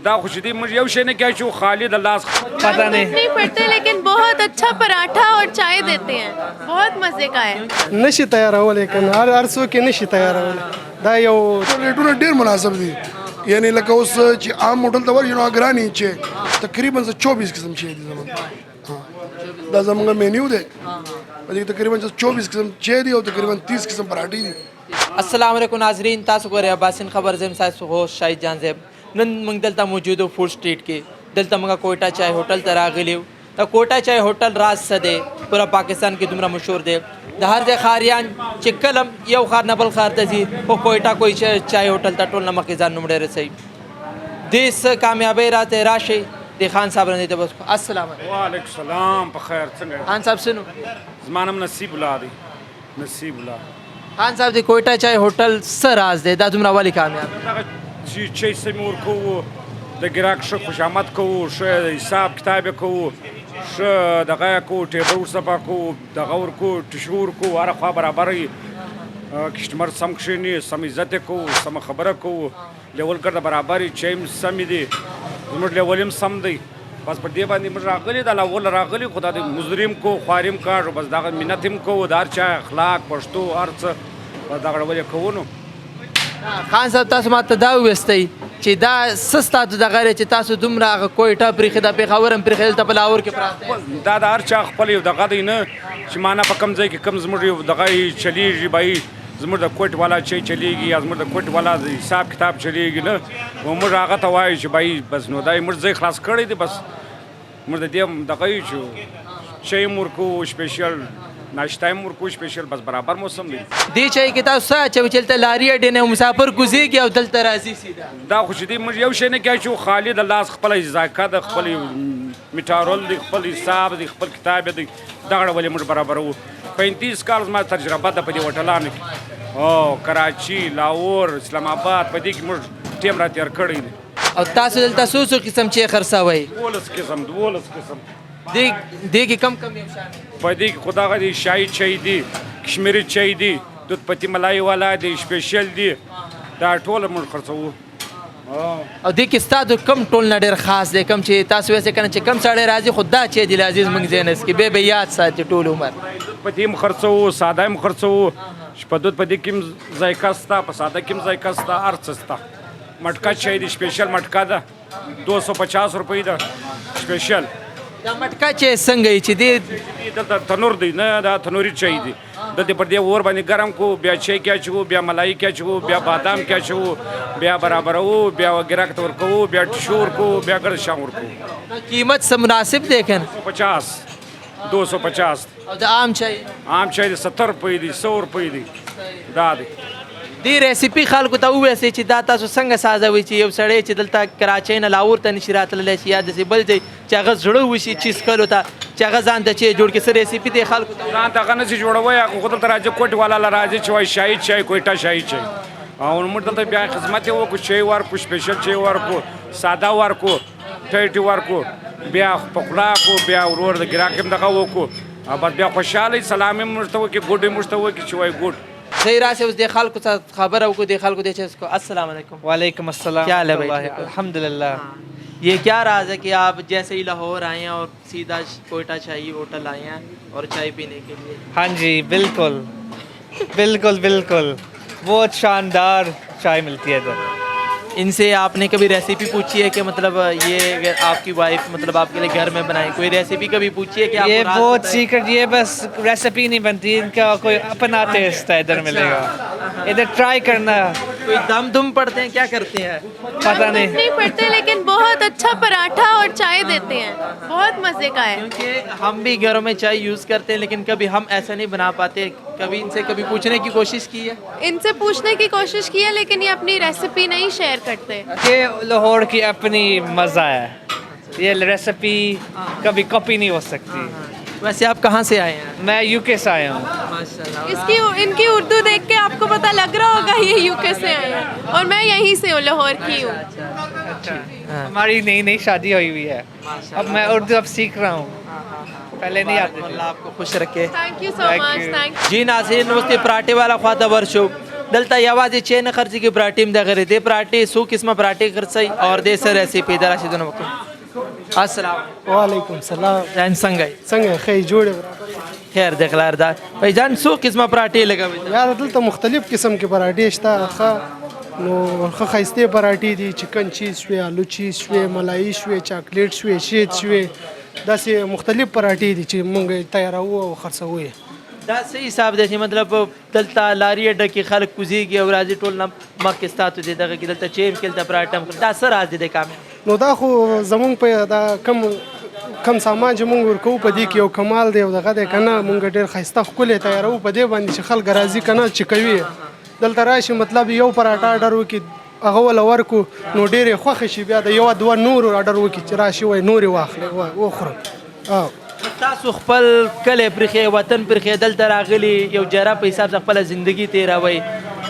दा खुशी मुझे यू शे ने क्या छू खालिद अल्लाह पता नहीं पड़ते लेकिन बहुत अच्छा पराठा और चाय देते हैं, बहुत मजे का है। नशी तयारवले लेकिन हर څوک नशी तयारवले دا یو रेटونه ډیر مناسب دي یعنی لکه اوس چې عام هوټل ته ورشي نو اګرانی چې تقریبا 24 قسم چي دي زمون دا زمونږ مینیو دی په دې تقریبا 24 قسم چي دي او تقریبا 30 قسم پراټي دي अस्सलाम वालेकुम नाजरीन तासु ګورئ عباسین خبر زم سایس هو شاهد جان زیب نن موږ دلته موجود فود سټریټ کې دلته موږ کوټا چای هوټل ته راغلیو دا کوټا چای هوټل راز سده پورا پاکستان کې دومره مشهور دی د هر ځای خاریان چې کلم یو خار نه بل خار ته ځي خو کوټا کوئی چای هوټل ته ټول نمک ځان نومړي رسي دیس کامیابی راته راشي د خان صاحب نه ته بس السلام علیکم وعلیکم السلام په خیر څنګه خان صاحب سنو زمانم نصیب الله دی نصیب الله خان صاحب د کوټا چای هوټل سر راز دی دا دومره والی کامیاب دغه چې سمور کو د ګراک شو خوشامد کو شو حساب کتاب کو شو دغه کو ټیبل صفا کو دغه ور کو تشور کو هر خوا برابرې کسٹمر سم کښینی سم عزت کو سم خبره کو لیول کړه برابرې چیم سم دی زموږ لیولم سم دی بس په دې باندې موږ راغلي د لاول راغلي خدا دې مزریم کو خواریم کاږو بس دغه منتیم کو دار چا اخلاق پښتو ارڅ بس دغه ولې کوونو خان صاحب تاسو ماته دا وستئ چې دا سستا د غیر چې تاسو دومره کوټه پرې خدا په خبرم پرې خل ته په لاور کې پراته دا د هر چا خپل یو دغه دی نه چې معنا په کم ځای کې کم زموږ یو دغه چلیږي بای زموږ د کوټ والا چې چلیږي زموږ د کوټ والا د حساب کتاب چلیږي نه و موږ هغه ته وایو چې بای بس نو دای موږ ځای خلاص کړی دی بس موږ د دې دغه یو چې مورکو سپیشل ناشته مورکو سپیشل بس برابر موسم دی دی چې کې تاسو چې چلته لاري ډنه مسافر کوزيږي او دلته راځي سیده دا خوشی دی موږ یو شی نه کوي چې خالد الله خپل ذایقه د خپل میټارول دی خپل حساب دی خپل کتاب دی دغه ولې موږ برابر وو 35 کال ما تجربه ده په دې هوټلانو کې او کراچي لاهور اسلام آباد په دې کې موږ ټیم را تیر کړی دی او تاسو دلته سوسو قسم چې خرڅوي 12 قسم دی کې کم یو شامل په دې کې خدا غدي شای چای دی کشمیری چای دی دود پتی ملای والا دی سپیشل دی دا ټول موږ خرڅو او دې کې ستاسو کم ټول نه ډېر خاص دی کم چې تاسو وسه کنه چې کم سړی راځي خدا چې دی عزیز موږ زینس کې به یاد ساتي ټول عمر پتی م خرڅو ساده م خرڅو شپدود پتی کې ذایقه ستا په ساده کې ذایقه ستا ارڅستا مټکا چای دی سپیشل مټکا ده 250 روپۍ ده سپیشل دا مټکا چې څنګه چې دی دلته تنور دی نه دا تنوري چای دی دلته پر دې اور باندې ګرم کو بیا چای کې چو بیا ملای کې چو بیا بادام کې چو بیا برابر وو بیا وګراک تور کو بیا شور کو بیا ګر شامور کو قیمت سم مناسب دیکھن 50 250 او د عام چای 70 روپۍ دی 100 روپۍ دی دا دی دی ریسیپی خلکو ته وویسئ چې دا تاسو څنګه سازوي چې یو سړی چې دلته کراچۍ نه لاهور ته نشي راتللی شي یا داسې بل ځای چې هغه زړه وشي چیز کلو ته چې هغه ځان ته چې جوړ کړي څه ریسیپي دی خلکو ته ځان ته هغه نشي جوړوی هغه دلته راځي کوټ والا راځي چې وایي شاهي چای کوټه شاهي چای او موږ دلته بیا خدمت یې وکړو چای ورکړو سپیشل چای ورکړو ساده ورکړو ټیټي ورکړو بیا پخلا کو بیا ورور د ګراک هم دغه وکړو بس بیا خوشحاله سلام یې موږ ته وکړي ګوډ یې موږ ته وکړي چې وایي ګوډ صحیح راسه اوس د خلکو ته خبر او کو د خلکو د چیز کو السلام علیکم वालेकुम अस्सलाम क्या हाल है भाई? अल्हम्दुलिल्लाह ये क्या राज है कि आप जैसे ही लाहौर आए हैं और सीधा कोयटा शाही होटल आए हैं और चाय पीने के लिए हाँ जी बिल्कुल बिल्कुल बिल्कुल बहुत शानदार चाय मिलती है इधर इनसे आपने कभी रेसिपी पूछी है कि मतलब ये अगर आपकी वाइफ मतलब आपके लिए घर में बनाए कोई रेसिपी कभी पूछी है कि आप ये बहुत सीक्रेट ये बस रेसिपी नहीं बनती इनका कोई अपना टेस्ट है इधर मिलेगा इधर ट्राई करना कोई दम दुम पड़ते हैं क्या करते हैं पता नहीं नहीं पड़ते लेकिन बहुत अच्छा पराठा और चाय देते हैं, बहुत मजे का है। क्योंकि हम भी घरों में चाय यूज़ करते हैं लेकिन कभी हम ऐसा नहीं बना पाते कभी इनसे कभी पूछने की कोशिश की है इनसे पूछने की कोशिश की है लेकिन ये अपनी रेसिपी नहीं शेयर करते। ये लाहौर की अपनी मज़ा है ये रेसिपी कभी कॉपी नहीं हो सकती वैसे आप कहाँ से आए हैं मैं यूके से आया हूँ माशाल्लाह इसकी इनकी उर्दू देख के आपको पता लग रहा होगा ये यूके से आए हैं और मैं यहीं से हूँ, लाहौर की हूँ। हमारी नई नई शादी हुई हुई है अब मैं उर्दू अब सीख रहा हूँ पहले नहीं आती थी अल्लाह आपको खुश रखे thank you so much. Thank जी नाज़रीन वस्ती पराठे वाला ख्वाता वर्शो دلته یوازې چای نه خرڅېږي پراټې هم دغه دې پراټې څو قسمه پراټې خرڅوي او دې څه ریسیپي د راشدونه وکړو السلام وعلیکم السلام جان څنګه یې څنګه خی جوړه خیر د غلار دا بھائی جان څو قسمه پراټې لګوي یار دلته مختلف قسم کې پراټې شته ښه نو ښه ښایستې پراټې دي چکن چیز شوې آلو چیز شوې ملایي شوې چاکلیټ شوې شید شوې داسې مختلف پراټې دي چې موږ یې تیاروو او خرڅوو یې دا صحیح حساب دی چې مطلب دلته لاري اډه کې خلک کوزیږي او راځي ټول نه مخکې ستاتو دي دغه کې دلته چیم کې دلته پراټه هم دا څه راز دی د کامل نو دا خو زمونږ په دا کم سامان چې مونږ ورکوو په دې کې یو کمال دی او دغه دی که نه مونږ ډېر ښایسته ښکلی تیاروو په دې باندې چې خلک راځي که نه چې کوي دلته راشي مطلب یو پراټه اډر وکړي هغه وله ورکو نو ډېر یې خوښه شي بیا د یو دوه نورو اډر وکړي چې راشي وایي نورې واخلئ وخورم تاسو خپل کلی پرېښی وطن پرېښی دلته راغلي یو جره په حساب سره خپله زندګي تېروئ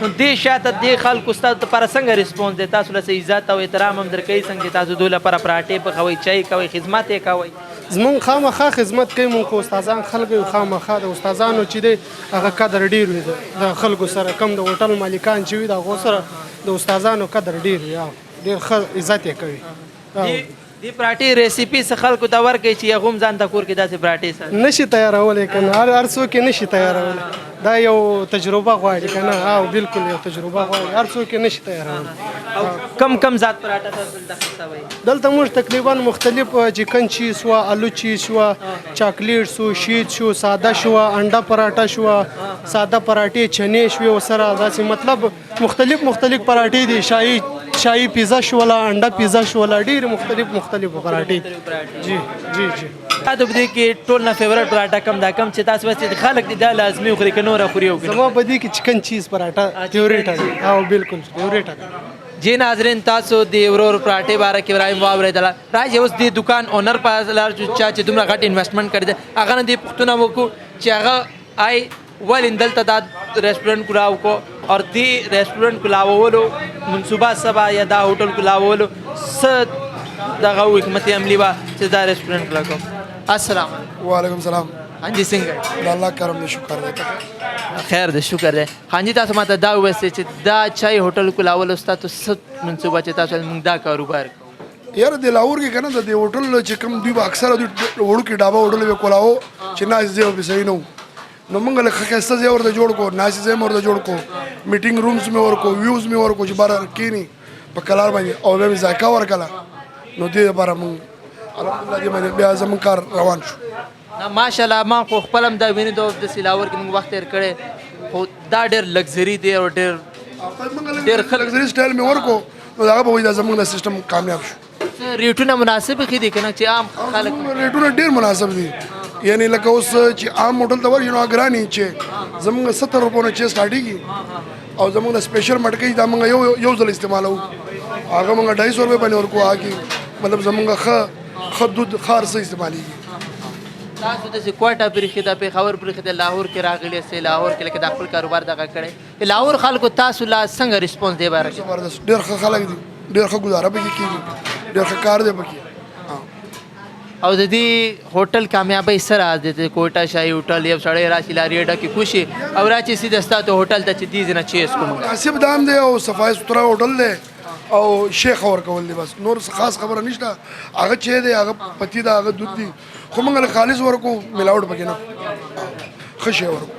نو دې شاته دې خلکو ستاسو لپاره څنګه ریسپونس دی تاسو له څه عزت او احترام هم درکوي څنګه تاسو دوی لپاره پراټې پخوئ چای کوئ خدمت یې کوئ زمونږ خامخا خدمت کوي مونږ خو استادان خلک یو خامخا د استادانو چې دی هغه قدر ډېر وي د خلکو سره کم د هوټل مالکان چې وي د هغو سره د استادانو قدر ډېر وي ډېر ښه عزت یې کوي دې پراټې ریسیپي څه خلکو ته ورکوي چې هغه هم ځان ته کور کې داسې پراټې سره نشي تیارولی که نه هر څوک یې نشي تیارولی دا یو تجربه غواړي که نه او بالکل یو تجربه غواړي هر څوک یې نشي تیارولی کم ذات پراټه تاسو دلته خرڅوئ دلته موږ تقریبا مختلف چکن چیز شوه آلو چیز شوه چاکلیټ شو شید شو ساده شوه انډه پراټه شوه ساده پراټې چنې شوې ورسره داسې مطلب مختلف پراټې دي شاهي پیزا شوله انډه پیزا شوله ډېرې مختلف پراټې جی جی جی دا د دې کې ټول نه فیورټ پراټه کم دا کم چې تاسو واسطه خلک دي دا لازمي وخوري که نوره خوري وکړي زما په دې کې چکن چیز پراټه فیورټ دی او بالکل فیورټ دی جی ناظرین تاسو د ورور پراټې باره کې ابراهیم واورېدله راځي اوس د دکان اونر په لار چا چې دومره غټ انویسټمنټ کړی دی هغه نه دې پوښتنه وکړو چې هغه ولې دلته دا ریسټورنټ کلاو کو اور دې ریسټورنټ کلاولو منصوبه سبا یا دا هوټل کلاولو څه دغه حکمت عملي وه چې دا ریسټورنټ کلا کوم السلام وعلیکم السلام हाँ जी څنګه د الله کرم دې شکر دی خیر دې شکر دی हाँ जी تاسو ماته دا وویسئ چې دا چای هوټل کلاولو ستاسو څه منصوبه چې تاسو موږ دا کاروبار کوو یاره د لاهور کې که نه د دې هوټل چې کوم دوی به اکثره دوی وړوکي ډابه هوټل به کولاو چې ناست ځای به صحیح نه و نو موږ له ښایسته ځای ورته جوړ کړو ناستې ځای مې ورته جوړ کړو میټینګ رومز مې ورکړو ویوز مې ورکړو چې بار کښېني په کلار باندې او بیا مې ذایقه ورکړله نو دې لپاره موږ الحمدلله دې باندې بیا زموږ کار روان شو ماشاءالله ما خو خپل هم دا وینې د لاهور کې موږ وخت تېر کړی خو دا ډېر لګزري دی او ډېر لګزري سټایل مې ورکړو نو هغه به وایي دا زموږ د سیسټم کامیاب شو ریټونه مناسب ښه دي که نه چې عام خلک ریټونه ډېر مناسب دي یعنی لکه اوس چې عام هوټل ته ورشي نو ګرانې چې زموږ 70 روپو نه چې سټارټېږي او زموږ د سپیشل مټکۍ دا موږ یو ځل استعمالوو هغه موږ 250 روپۍ باندې ورکوو هغه مطلب زموږ ښه دود ښه هر څه استعمالېږي تاسو داسې کوټه پرېښې ده پېښور پرېښې ده لاهور کې راغلي یاستئ لاهور کې لکه دا خپل کاروبار دغه کړی لاهور خلکو تاسو لا څنګه ریسپونس دی باره زبردست ډېر ښه خلک دي ډېر ښه ګزاره پکې کېږي ډېر ښه کار دی پکې او د دې هوټل کامیابۍ څه راز دی د کوټه شاهي هوټل یو سړی راشي لارې اډه کې خوشي او راشي سیده ستاسو هوټل ته چې دې ځای نه چیز کوم مناسب دام دی او صفای سوتره هوټل دی او شیخ ورکول دی بس نور خاص خبره نشته هغه چې دی هغه پتی دا هغه دود دی خو موږ له خالص ورکو ملاوټ پکې نه ښه شی ورکو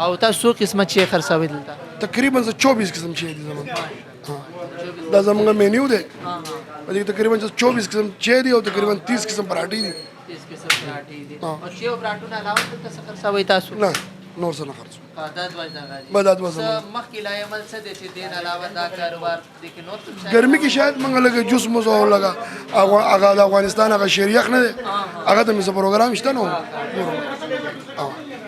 او تاسو څو قسمه چای خرڅوئ دلته تقریبا 24 قسم چای دي زموږ دا زموږ مینیو دی په دې تقریبا 24 قسم چای دي او تقریبا 30 قسم پراټې دي 30 قسم پراټې دي او چای او پراټونه علاوه دلته څه خرڅوئ تاسو نه نور څه نه خرڅو دا دوه ځای دا دوه ځای مخکې لا عمل څه دی چې دین علاوه دا کاروبار دي کې نور څه ګرمي کې شاید موږ لګه جوس مزو لګا هغه د افغانستان هغه شریخ نه دی هغه د مزه پروګرام شته نو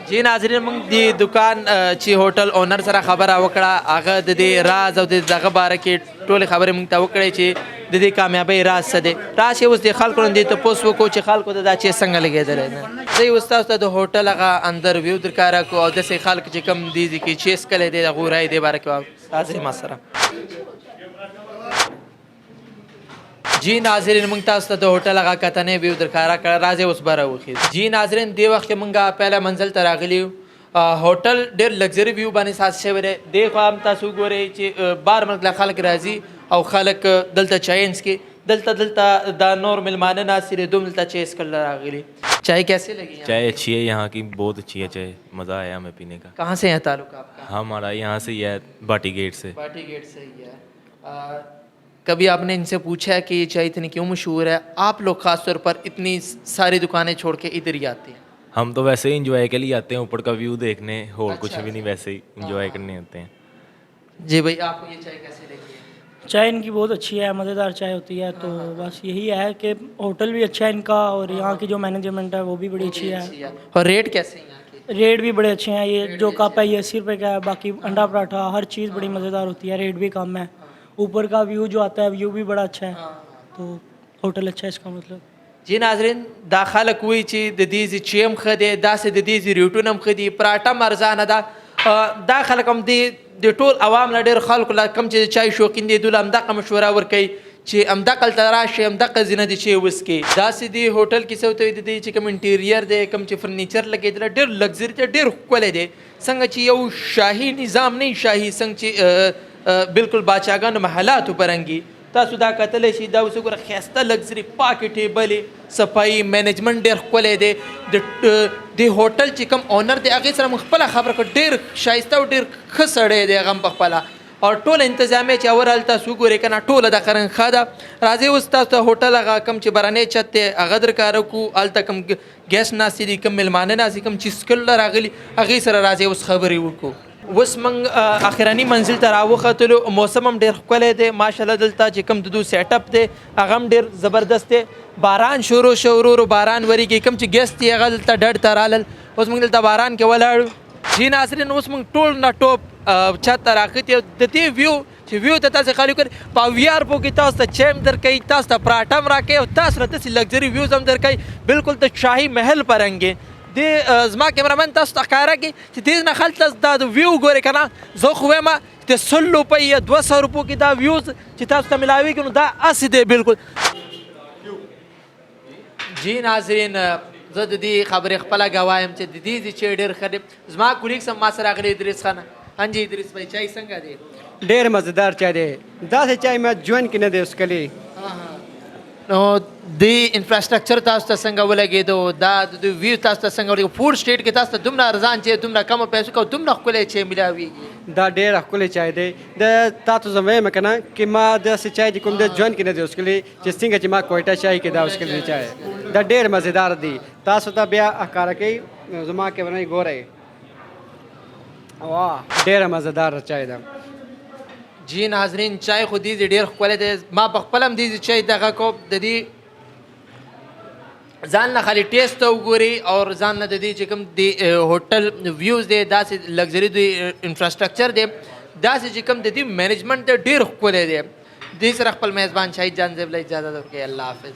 جی ناظرین موږ د دکان چې هوټل اونر سره خبره وکړه هغه د دې راز او د دغه باره کې ټولې خبرې موږ ته وکړې چې د دې کامیابۍ راز څه دی راشئ اوس د خلکو نه دې تپوس وکړو چې خلکو ته دا چیز څنګه لګېدلی دی زه اوس تاسو ته د هوټل هغه اندر ویو درکاره کړو او داسې خلک چې کوم دي کې چیز کلی دی د هغو رایې دې باره کې راځئ ما سره جی ناظرین موږ تاسو ته د هوټل هغه کتنې ویو درکاره کړه راځئ اوس به راوخیږو جی ناظرین دې وخت کې موږ پهله منزل ته راغلي یو होटल ډېر لگزري ویو باندې ساس شوی دی دې خوا هم تاسو ګورئ چې بار مرګ له خلک راځي او خلک دلته چاینس کې دلته دا نور ملمانه ناست دي دوم دلته چای څکل راغلي چائے کیسے لگی चाय अच्छी है यहाँ की, बहुत अच्छी है चाय, मज़ा आया हमें पीने का। कहाँ से है ताल्लुक आपका? हमारा यहाँ से ही है, बाटी गेट से। बाटी गेट से ही है। कभी आपने इनसे पूछा है कि ये चाय इतनी क्यों मशहूर है? आप लोग ख़ास तौर पर इतनी सारी दुकानें छोड़ के इधर ही आते हैं? हम तो वैसे ही इंजॉय के लिए आते हैं, ऊपर का व्यू देखने, और कुछ भी नहीं, वैसे ही इंजॉय करने आते हैं। जी भाई, आपको ये चाय कैसी लगी है? चाय इनकी बहुत अच्छी है, मज़ेदार चाय होती है। तो बस यही है कि होटल भी अच्छा है इनका और यहाँ की जो मैनेजमेंट है वो भी बड़ी अच्छी है। और रेट कैसे हैं यहाँ के? रेट भी बड़े अच्छे हैं। ये जो कप है ये 80 रुपये का है, बाकी अंडा पराठा हर चीज़ बड़ी मज़ेदार होती है, रेट भी कम है। ऊपर का व्यू जो आता है व्यू भी बड़ा अच्छा है, तो होटल अच्छा है इसका मतलब। जी नाजरीन, دا خلک وایي چې د دې چې هم ښه دی داسې د دې ریټونه هم ښه دي پراټه هم ارزانه ده دا خلک هم د ټول عوام له ډېر خلکو له کوم چې چای شوقین دي دوی له همدغه مشوره ورکوي چې همدغه هلته راشئ همدغه ځینه دي چې وڅکئ داسې دی هوټل کې څه ورته وایي د دې چې کوم انټیریر دی کوم چې فرنیچر لګېدلی ډېر لګزري دی ډېر ښکلی دی څنګه چې یو شاهي نظام نه شاهي څنګه چې بالکل باچاګانو محلاتو پرنګي تاسو دا کتلی شي دا اوس وګوره ښایسته لګزري پاکې ټیبلې صفایي مینجمنټ ډېر ښکلی دی د هوټل چې کوم اونر دی هغې سره موږ خپله خبره کړو ډېر ښایسته او ډېر ښه سړی دی هغه هم پخپله او ټول انتظامیه چې اول هلته تاسو وګورئ که نه ټوله د قرن ښه ده راځئ اوس تاسو ته هوټل هغه کوم چې برنی چت دی هغه در کاره کړو هلته کوم ګیسټ ناستې دي کوم میلمانه ناست دي کوم چې څکل راغلي هغې سره راځئ اوس خبرې وکړو اوس موږ اخرني منزل ته راوختلو موسم هم ډېر ښکلی دی ماشاءالله دلته چې کوم د دوی سیټ اپ دی هغه هم ډېر زبردست دی باران شروع شو ورو ورو باران وریږي کوم چې ګیسټ دي هغه دلته ډډ ته رالل اوس موږ دلته باران کې ولاړو جی ناظرین اوس موږ ټول نه ټوپ چت ته راختي د دې ویو چې ویو ته تاسې خالي کړئ په 20 روپو کې تاسو ته چای هم درکوي تاسو ته پراټه هم راکوي او تاسو ته داسې لګزري ویوز هم درکوي بالکل د شاهي محل په رنګ د زما کیمرامین تاسو ته ښکاره کړي چې دې نه هلته دا د ویو ګورئ که نه زه خو وایم د 100 روپۍ یا 200 روپو کې دا ویوز چې تاسو ته میلاویږي نو دا هسې دی بالکل جی ناظرین زه د دې خبرې خپله ګواه یم چې د دې چې ډېر ښه دی زما کولیګس هم ما سره راغلی ادریس خانه हाँ जी ادریس بھائی چای څنګه دی ډېر مزیدار چای دی داسې چای ما ژوند کې نه دی څکلی نو د انفراسټرکچر تاسو ته څنګه ولګېدو دا د ویو تاسو ته څنګه ولګېدو فوډ سټریټ کې تاسو ته دومره ارزان چې دومره کمو پیسو کې او دومره ښکلی چای میلاویږي دا ډېر ښکلی چای دی د تاسو زه وایم که نه چې ما داسې چای چې کوم دی ژوند کې نه دی څکلی چې څنګه چې ما کویټه چای کې دا څکلی دی چای دا ډېر مزیدار دی تاسو ته بیا ښکاره کوي زما کیمرې ګورئ واه ډېره مزیدار چای ده جی ناظرین چای خو دې ډېر ښکلی دی ما په خپله هم دې چای دغه کو د دې ځان نه خالي ټیسټ ته وګوري او ځان نه د دې چې کوم د هوټل ویوز دی داسې لګزري دی انفراسټرکچر دی داسې چې کوم د دې مینجمنټ دی ډېر ښکلی دی دې سره خپل میزبان شاهد جان زیب له اجازه درکوي الله حافظ